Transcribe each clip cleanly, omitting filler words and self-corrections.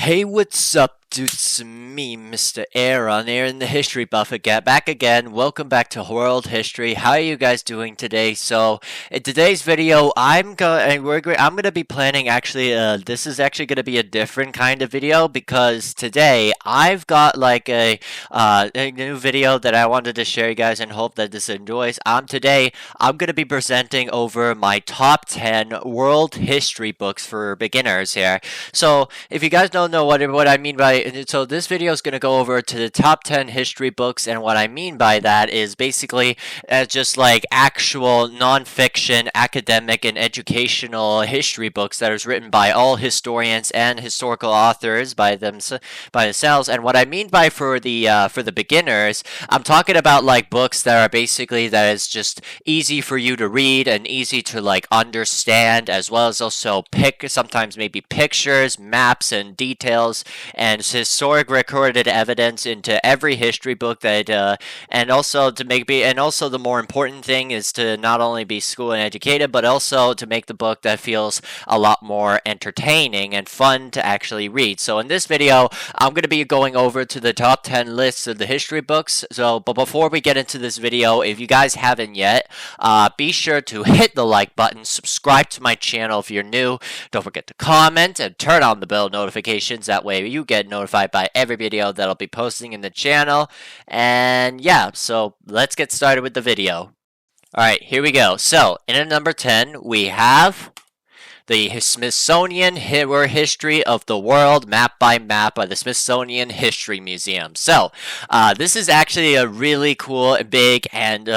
Hey, what's up, dude? It's me, Mr. Airon, Airon the History Buff again, back again. Welcome back to World History. How are you guys doing today? So, in today's video, I'm gonna be planning. Actually, this is actually gonna be a different kind of video because today I've got like a new video that I wanted to share you guys and hope that this enjoys. Today I'm gonna be presenting over my top 10 world history books for beginners here. So, if you guys don't know what I mean by so this video is going to go over to the top 10 history books, and what I mean by that is basically just like actual non-fiction academic and educational history books that is written by all historians and historical authors by themselves. And what I mean by for the beginners, I'm talking about like books that are basically that is just easy for you to read and easy to like understand, as well as also sometimes maybe pictures, maps, and details and historic recorded evidence into every history book and also the more important thing is to not only be school and educated, but also to make the book that feels a lot more entertaining and fun to actually read. So in this video, I'm going to be going over to the top 10 lists of the history books. But before we get into this video, if you guys haven't yet, be sure to hit the like button, subscribe to my channel if you're new, don't forget to comment and turn on the bell notifications. That way you get notified by every video that I'll be posting in the channel. And yeah, so let's get started with the video. Alright, here we go. So, in at number 10, we have the Smithsonian History of the World, map by the Smithsonian History Museum. So, this is actually a really cool, big, and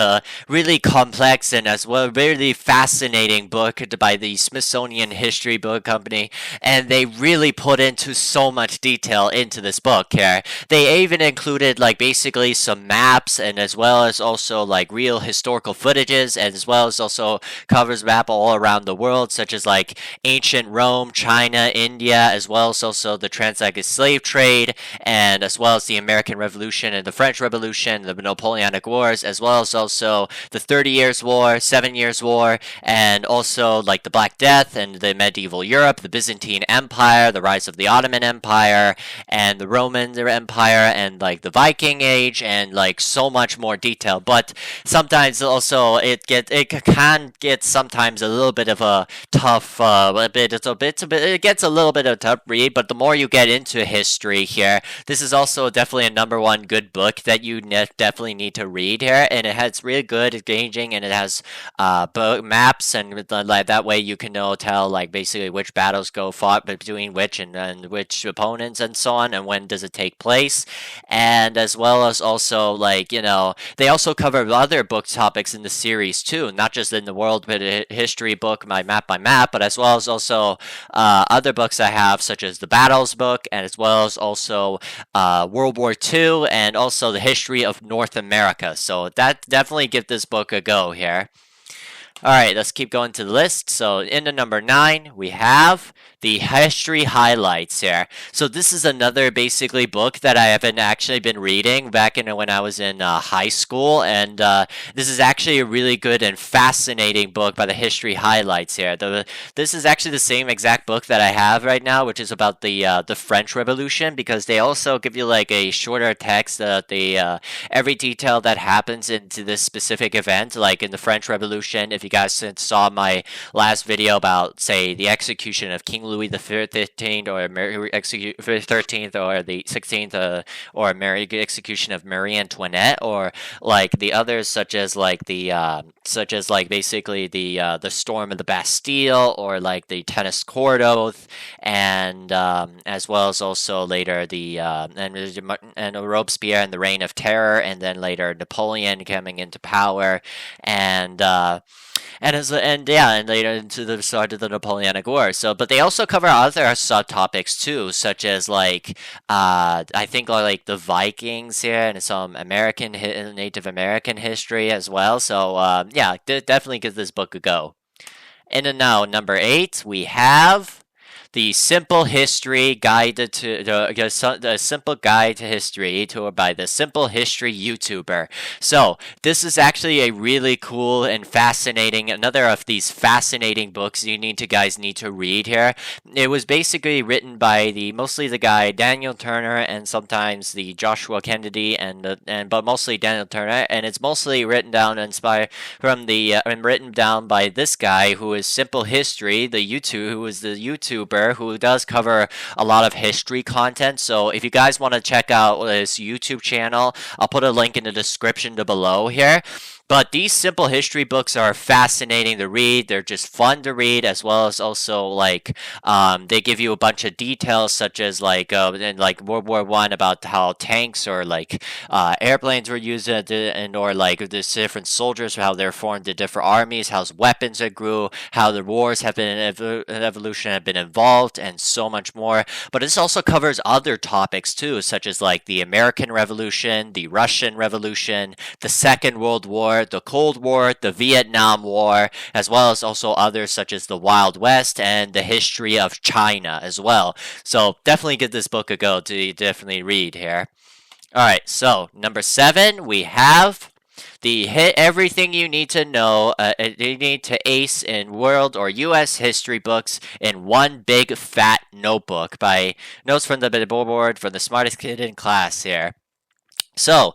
really complex and as well really fascinating book by the Smithsonian History Book Company, and they really put into so much detail into this book here. They even included like basically some maps, and as well as also like real historical footages, and as well as also covers map all around the world, such as like ancient Rome, China, India, as well as also the transatlantic slave trade, and as well as the American Revolution and the French Revolution, the Napoleonic Wars, as well as also the 30 Years' War, 7 Years' War, and also like the Black Death and the medieval Europe, the Byzantine Empire, the rise of the Ottoman Empire, and the Roman Empire, and like the Viking Age, and like so much more detail. But sometimes also it can get sometimes a little bit of a tough it gets a little bit of a tough read, but the more you get into history here, this is also definitely a #1 good book that you definitely need to read here, and it has really good engaging, and it has maps, and like that way you can tell like basically which battles go fought between which and which opponents and so on, and when does it take place, and as well as also like they also cover other book topics in the series too, not just in the world history book, my map by map, but as well as also other books I have, such as the Battles book, and as well as also World War II, and also the history of North America. So that definitely give this book a go here. Alright, let's keep going to the list. So, in the number 9, we have the History Highlights here. So, this is another basically book that I haven't actually been reading back when I was in high school. And this is actually a really good and fascinating book by the History Highlights here. This is actually the same exact book that I have right now, which is about the French Revolution, because they also give you like a shorter text, every detail that happens into this specific event, like in the French Revolution. If you guys saw my last video about, say, the execution of King Louis the 13th, or Mary 13th, or the 16th, or execution of Marie Antoinette, or like the others, such as basically the storm of the Bastille, or like the tennis court oath, and as well as also later and Robespierre and the Reign of Terror, and then later Napoleon coming into power, and later into the start of the Napoleonic War. So, but they also cover other subtopics too, such as like I think like the Vikings here, and some Native American history as well. So definitely give this book a go. And now number 8, we have the Simple History Guide to the Simple Guide to History to by the Simple History YouTuber. So this is actually a really cool and fascinating, another of these fascinating books guys need to read here. It was basically written by mostly the guy Daniel Turner and sometimes the Joshua Kennedy but mostly Daniel Turner, and it's mostly written down and inspired from and written down by this guy who is Simple History, who is the YouTuber who does cover a lot of history content. So if you guys want to check out his YouTube channel, I'll put a link in the description below here. But these simple history books are fascinating to read. They're just fun to read, as well as also they give you a bunch of details, such as in World War One about how tanks or airplanes were used, or the different soldiers, how they're formed into different armies, how weapons have grew, how the wars have been evolution have been involved, and so much more. But this also covers other topics too, such as the American Revolution, the Russian Revolution, the Second World War, the Cold War, the Vietnam War, as well as also others such as the Wild West and the history of China as well. So definitely give this book a go to definitely read here. Alright, so number 7, we have the everything you need to know, you need to ace in world or U.S. history books in one big fat notebook by Notes from the Board for the Smartest Kid in Class here. So,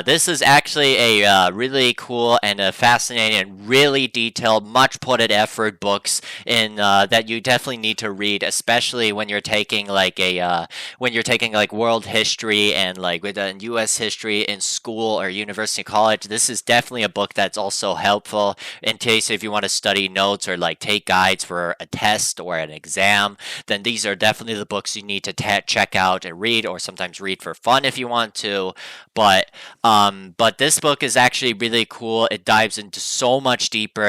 this is actually a really cool and a fascinating and really detailed, much put in effort books that you definitely need to read, especially when you're taking world history and with U.S. history in school or university, college. This is definitely a book that's also helpful in case if you want to study notes or take guides for a test or an exam. Then these are definitely the books you need to check out and read, or sometimes read for fun if you want to. But this book is actually really cool. It dives into so much deeper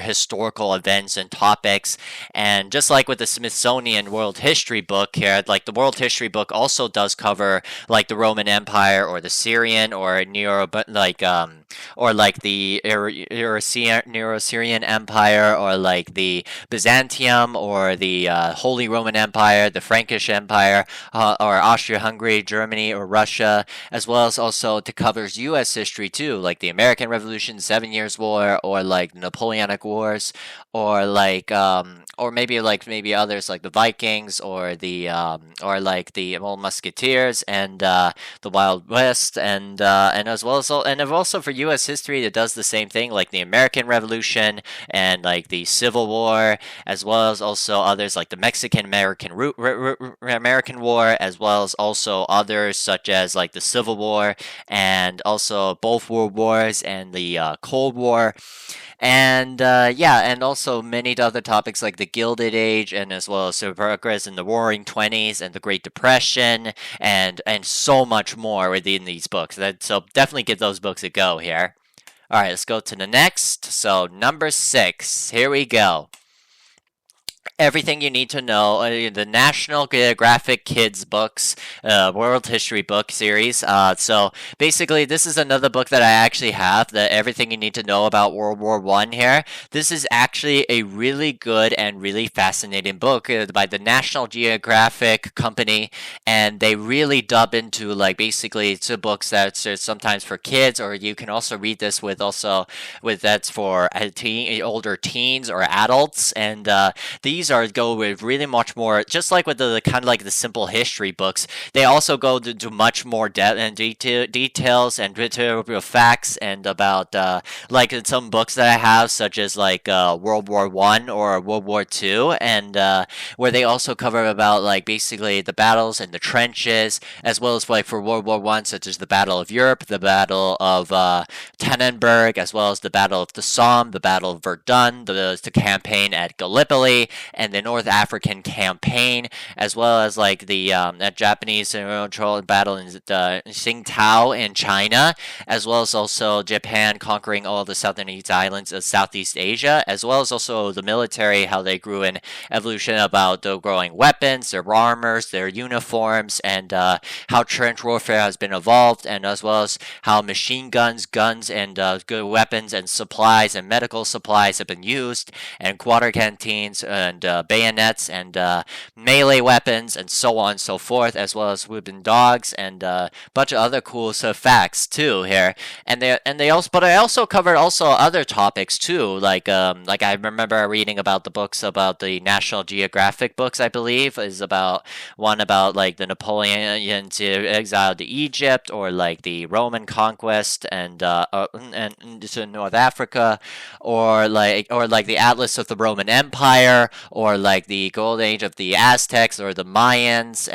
historical events and topics. And just like with the Smithsonian World History book here, the World History book also does cover the Roman Empire or the Syrian or the Neo-Syrian Empire, or the Byzantium or the Holy Roman Empire, the Frankish Empire, or Austria-Hungary, Germany, or Russia, as well as also it covers U.S. history too, like the American Revolution, 7 Years' War, or Napoleonic Wars, or maybe others like the Vikings, or the old Musketeers, and the Wild West, and as well as also for U.S. history it does the same thing, like the American Revolution and the Civil War, as well as also others like the Mexican-American American War, as well as also others such as the Civil War, and also both World Wars and the Cold War. And and also many other topics like the Gilded Age, and as well as the progress in the Roaring Twenties and the Great Depression, and so much more within these books. So definitely give those books a go here. All right, let's go to the next. So number 6, here we go. Everything you need to know, the National Geographic Kids Books, World History Book Series. So basically, this is another book that I actually have, the Everything You Need to Know About World War One here. This is actually a really good and really fascinating book by the National Geographic Company, and they really dub into basically it's a books that's sometimes for kids, or you can also read this with that's for older teens or adults, and these go with really much more, just like with the kind of the simple history books. They also go to much more depth and details and facts, and about some books that I have, such as World War One or World War Two, and where they also cover about basically the battles and the trenches, as well as for World War One, such as the Battle of Europe, the Battle of Tannenberg, as well as the Battle of the Somme, the Battle of Verdun, the campaign at Gallipoli, and the North African campaign, as well as the Japanese battle in Tsingtao in China, as well as also Japan conquering all the Southeast islands of Southeast Asia, as well as also the military, how they grew in evolution about the growing weapons, their armors, their uniforms, and how trench warfare has been evolved, and as well as how machine guns, and good weapons and supplies and medical supplies have been used, and quarter canteens, and bayonets and melee weapons and so on and so forth, as well as wooden dogs and a bunch of other cool facts too here. And they also, but I also covered also other topics too, like I remember reading about the books about the National Geographic books, I believe, is about one about like the Napoleon's exile to Egypt, or like the Roman conquest and to North Africa, or like the Atlas of the Roman Empire, or like the Gold Age of the Aztecs or the Mayans,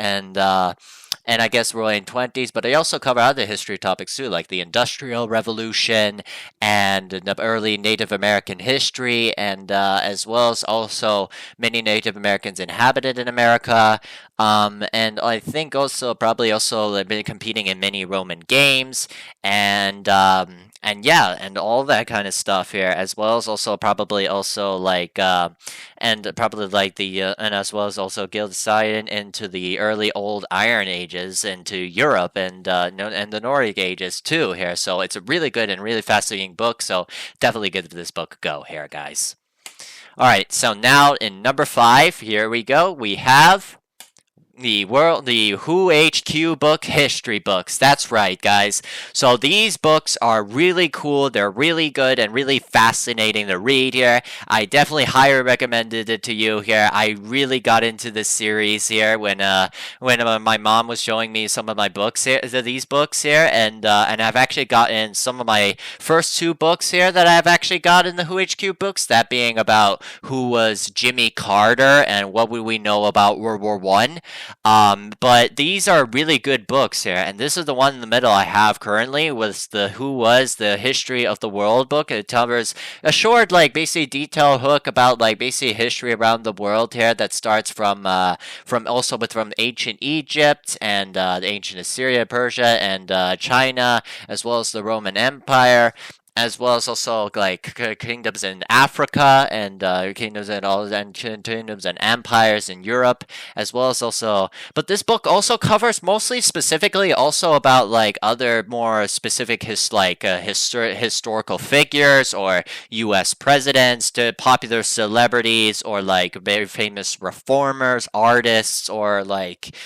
and I guess Roaring Twenties, but I also cover other history topics too, like the Industrial Revolution and the early Native American history, and as well as also many Native Americans inhabited in America. And I think also probably also they've been competing in many Roman games, and yeah, and all that kind of stuff here, as well as also probably also like and probably like the and as well as also Guild Science into the early old Iron Ages into Europe, and the Nordic Ages too here. So it's a really good and really fascinating book. So definitely give this book a go here, guys. All right, so now in number 5, here we go. We have the Who HQ book history books. That's right, guys. So these books are really cool. They're really good and really fascinating to read here. I definitely highly recommended it to you here. I really got into this series here when my mom was showing me some of my books here, these books here, and I've actually gotten some of my first 2 books here that I've actually got in the Who HQ books. That being about who was Jimmy Carter and what would we know about World War One. But these are really good books here, and this is the one in the middle I have currently, was the Who Was the History of the World book. It covers a short, like, basically detailed hook about, like, basically history around the world here that starts from ancient Egypt and the ancient Assyria, Persia, and China, as well as the Roman Empire, as well as also like kingdoms in Africa and kingdoms and empires in Europe, as well as also. But this book also covers mostly specifically also about like other more specific historical figures or U.S. presidents, to popular celebrities, or like very famous reformers, artists, or like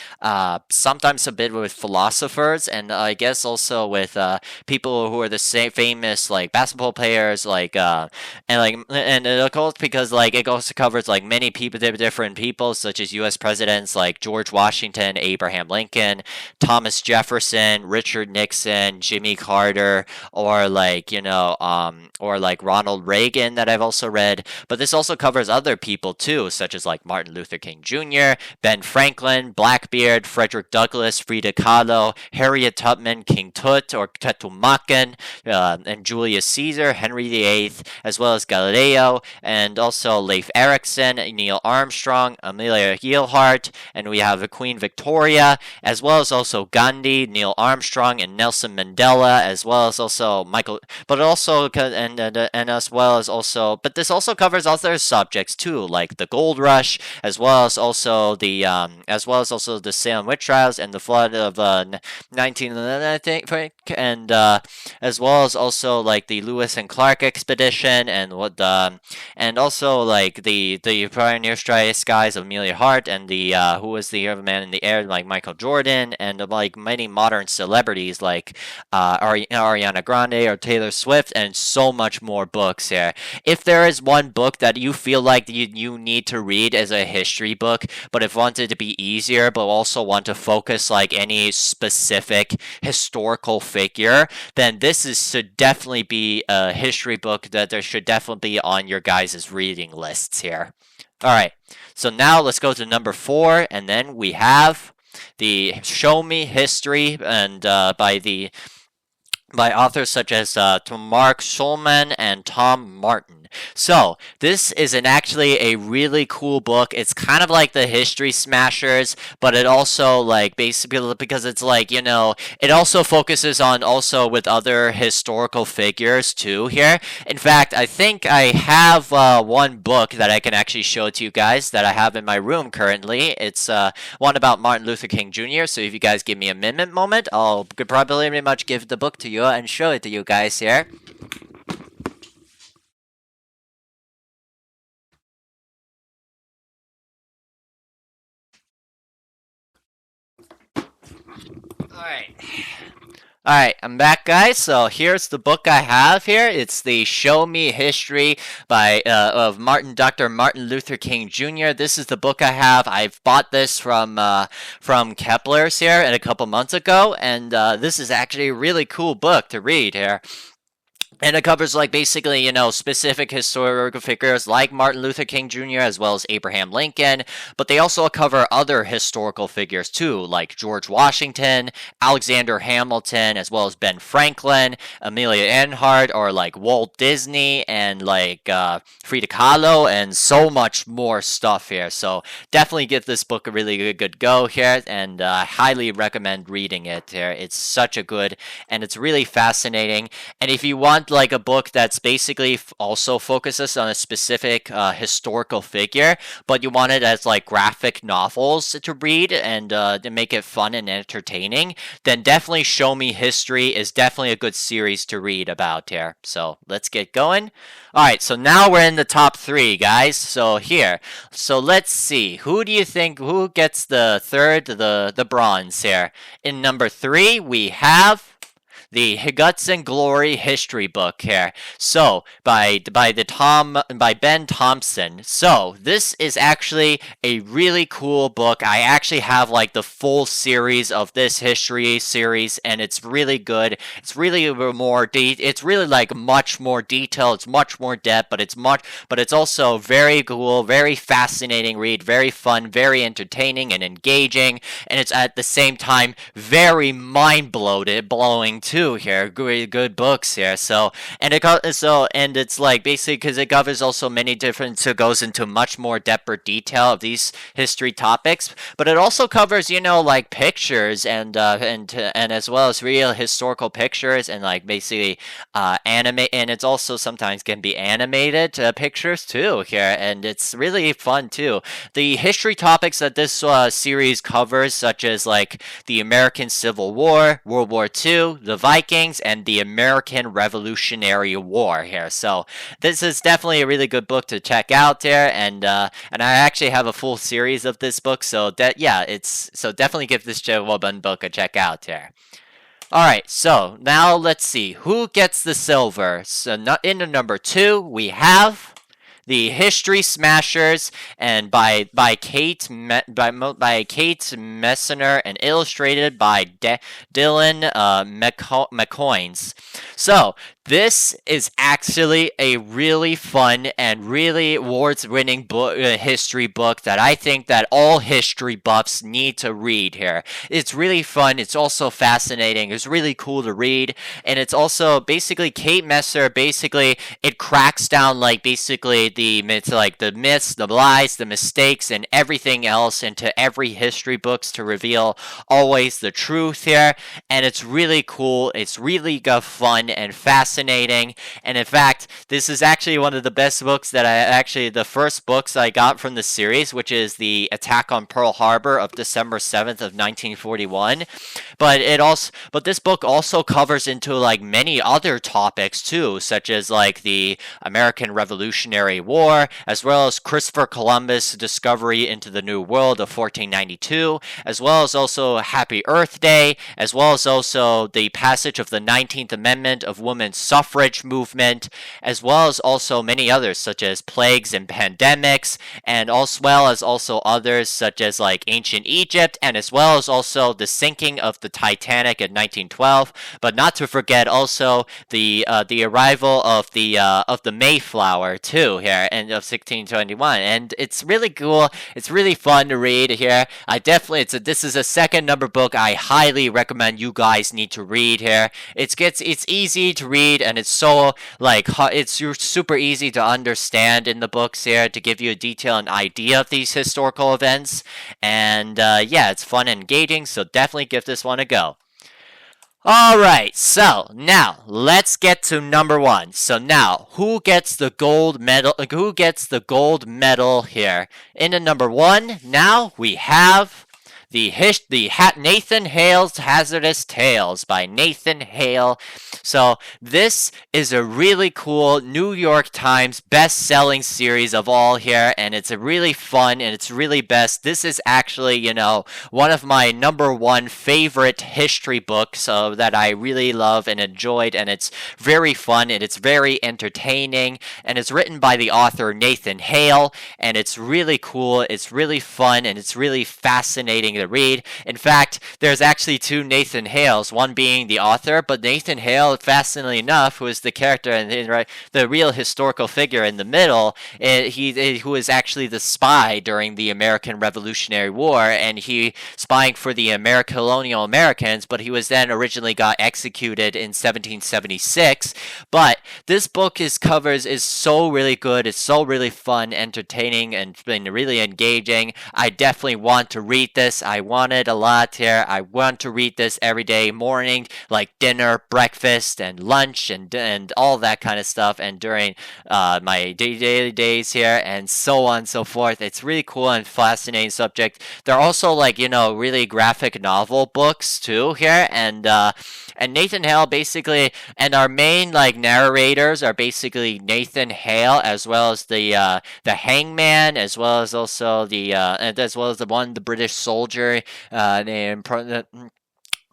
sometimes a bit with philosophers, and I guess also with people who are the same famous like basketball players, and it goes because like it also covers like many people, different people, such as U.S. presidents like George Washington, Abraham Lincoln, Thomas Jefferson, Richard Nixon, Jimmy Carter, or like Ronald Reagan that I've also read. But this also covers other people too, such as like Martin Luther King Jr., Ben Franklin, Blackbeard, Frederick Douglass, Frida Kahlo, Harriet Tubman, King Tut or Tetumakan, and Julius Caesar, Henry VIII, as well as Galileo, and also Leif Erikson, Neil Armstrong, Amelia Earhart, and we have Queen Victoria, as well as also Gandhi, Neil Armstrong, and Nelson Mandela, as well as also Michael, but also and as well as also, but this also covers other subjects too, like the gold rush, as well as also the Salem witch trials and the flood of 1911, I think, and as well as also like the Lewis and Clark expedition, and and also like the pioneer skies of Amelia Hart, and the who was the man in the air, like Michael Jordan, and like many modern celebrities like Ariana Grande or Taylor Swift, and so much more books here. If there is one book that you feel like you need to read as a history book, but if wanted to be easier, but also want to focus like any specific historical figure, then this should definitely be a history book that there should definitely be on your guys' reading lists here. All right, so now let's go to number 4, and then we have the Show Me History, and by authors such as Mark Schulman and Tom Martin. So this is actually a really cool book. It's kind of like the History Smashers, but it also like basically, because it's like, it also focuses on also with other historical figures too here. In fact, I think I have one book that I can actually show to you guys that I have in my room currently. It's one about Martin Luther King Jr. So if you guys give me a moment, I'll probably pretty much give the book to you and show it to you guys here. Alright. Alright, I'm back, guys. So here's the book I have here. It's the Show Me History by of Dr. Martin Luther King Jr. This is the book I have. I've bought this from Kepler's here a couple months ago, and this is actually a really cool book to read here. And it covers, like, basically, specific historical figures like Martin Luther King Jr. as well as Abraham Lincoln, but they also cover other historical figures too, like George Washington, Alexander Hamilton, as well as Ben Franklin, Amelia Earhart, or like Walt Disney, and like Frida Kahlo, and so much more stuff here. So definitely give this book a really good go here, and I highly recommend reading it here. It's such a good, and it's really fascinating. And if you want like a book that's basically also focuses on a specific historical figure, but you want it as like graphic novels to read and to make it fun and entertaining, then definitely Show Me History is definitely a good series to read about here. So let's get going. Alright, so now we're in the top 3, guys. So let's see. Who do you think, who gets the the bronze here? In number 3, we have the Guts and Glory history book here. So by Ben Thompson. So this is actually a really cool book. I actually have like the full series of this history series, and it's really good. It's really it's really like much more detail. It's much more depth, but it's also very cool, very fascinating read, very fun, very entertaining and engaging, and it's at the same time very blowing too here. Good books here. So and it's like basically because it covers also many different, so it goes into much more depth or detail of these history topics, but it also covers like pictures and as well as real historical pictures, and like basically anime, and it's also sometimes can be animated pictures too here, and it's really fun too. The history topics that this series covers, such as like the American Civil War, World War II, the Vikings, and the American Revolutionary War here. So this is definitely a really good book to check out there, and I actually have a full series of this book, so definitely give this one book a check out there. Alright, so now let's see who gets the silver. So in the number 2 we have the History Smashers, and by Kate Messner, and illustrated by Dylan McCoynes. So this is actually a really fun and really awards-winning history book that I think that all history buffs need to read here. It's really fun. It's also fascinating. It's really cool to read, and it's also basically Kate Messer. Basically, it cracks down like basically the myths, the lies, the mistakes, and everything else into every history books to reveal always the truth here. And it's really cool. It's really fun and fascinating. And in fact, this is actually one of the best books that the first books I got from the series, which is the Attack on Pearl Harbor of December 7th of 1941. But this book also covers into like many other topics too, such as like the American Revolutionary War, as well as Christopher Columbus' discovery into the New World of 1492, as well as also Happy Earth Day, as well as also the passage of the 19th Amendment of women's suffrage movement, as well as also many others such as plagues and pandemics, and as well as also others such as like ancient Egypt, and as well as also the sinking of the Titanic in 1912. But not to forget also the arrival of the Mayflower too here in of 1621, and it's really cool. It's really fun to read here. This is a second number book I highly recommend you guys need to read here. It's easy to read, and it's so like it's super easy to understand in the books here to give you a detailed idea of these historical events, and yeah, it's fun and engaging, so definitely give this one a go. Alright, so now let's get to number 1. So now, who gets the gold medal? Who gets the gold medal here? In the number 1, now we have Nathan Hale's Hazardous Tales by Nathan Hale. So this is a really cool New York Times best-selling series of all here, and it's a really fun and it's really best. This is actually, one of my number one favorite history books that I really love and enjoyed, and it's very fun and it's very entertaining, and it's written by the author Nathan Hale, and it's really cool, it's really fun, and it's really fascinating to read. In fact, there's actually two Nathan Hales, one being the author, but Nathan Hale, fascinatingly enough, who is the character and the real historical figure in the middle, who is actually the spy during the American Revolutionary War, and he spying for the colonial Americans, but he was then originally got executed in 1776. But this book is so really good, it's so really fun, entertaining, and been really engaging. I definitely want to read this. I want it a lot here. I want to read this every day, morning, like dinner, breakfast, and lunch, and all that kind of stuff, and during my daily days here, and so on and so forth. It's really cool and fascinating subject. They're also really graphic novel books too here, and Nathan Hale basically, and our main narrators are basically Nathan Hale, as well as the hangman, as well as also the British soldier named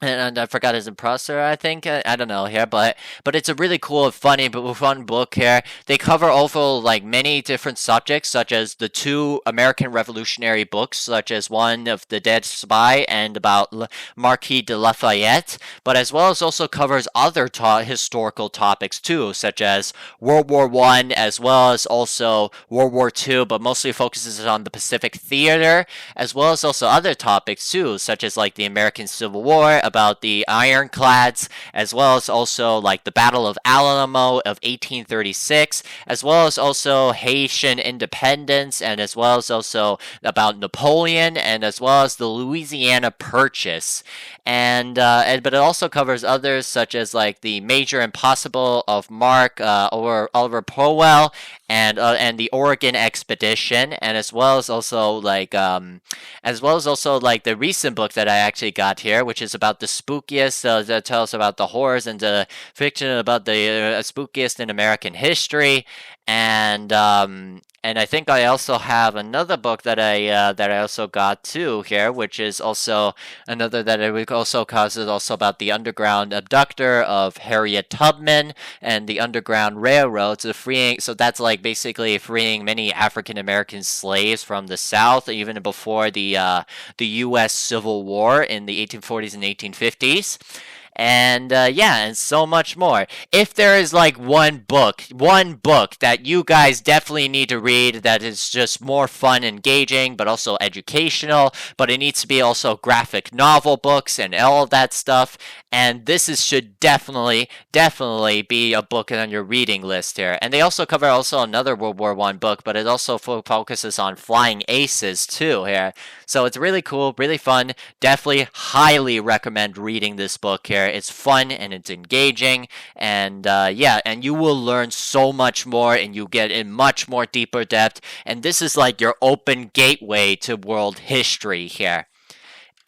and I forgot his impressor, I think. I don't know here, but it's a really cool, funny, but fun book here. They cover also many different subjects, such as the two American Revolutionary books, such as one of the Dead Spy and about Marquis de Lafayette, but as well as also covers other historical topics too, such as World War I, as well as also World War II, but mostly focuses on the Pacific Theater, as well as also other topics too, such as the American Civil War, about the ironclads, as well as also the Battle of Alamo of 1836, as well as also Haitian independence, and as well as also about Napoleon, and as well as the Louisiana Purchase. But it also covers others such as the Major Impossible of Mark or Oliver Powell, and the Oregon Expedition, and as well as also the recent book that I actually got here, which is about the spookiest, that tells about the horrors and the fiction about the spookiest in American history. And I think I also have another book that I also got too here, which is also another that it also causes also about the underground abductor of Harriet Tubman and the Underground Railroad. So that's basically freeing many African American slaves from the South, even before the U.S. Civil War in the 1840s and 1850s. And and so much more. If there is one book that you guys definitely need to read that is just more fun, engaging, but also educational, but it needs to be also graphic novel books and all of that stuff, and should definitely be a book on your reading list here. And they also cover another World War I book, but it also focuses on flying aces too here. So it's really cool, really fun. Definitely highly recommend reading this book here. It's fun and it's engaging, and and you will learn so much more, and you get in much more deeper depth. And this is your open gateway to world history here.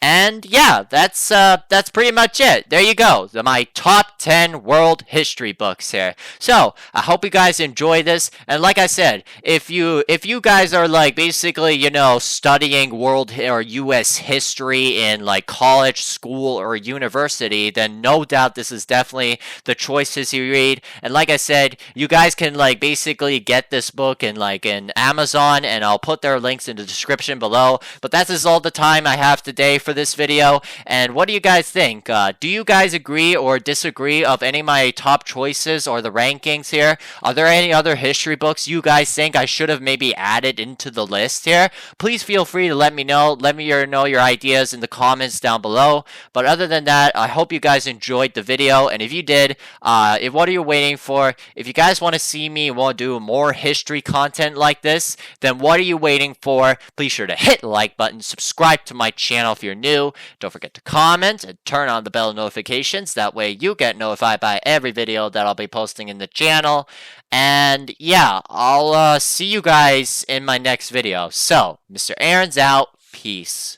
And that's pretty much it. There you go. My top 10 world history books here. So I hope you guys enjoy this. And like I said, if you guys are basically studying world or U.S. history in college, school, or university, then no doubt this is definitely the choices you read. And like I said, you guys can basically get this book in Amazon, and I'll put their links in the description below. But that is all the time I have today for this video. And what do you guys think? Do you guys agree or disagree of any of my top choices or the rankings here? Are there any other history books you guys think I should have maybe added into the list here? Please feel free to let me know. Let me know your ideas in the comments down below. But other than that, I hope you guys enjoyed the video. And if you did, what are you waiting for? If you guys want to see me want to do more history content like this, then what are you waiting for? Please sure to hit the like button, subscribe to my channel if you're new. Don't forget to comment and turn on the bell notifications. That way you get notified by every video that I'll be posting in the channel. And I'll see you guys in my next video. So, Mr. Airon's out. Peace.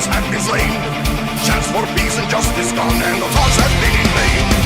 heroes have been slain. Chance for peace and justice gone, and the cause has been in vain.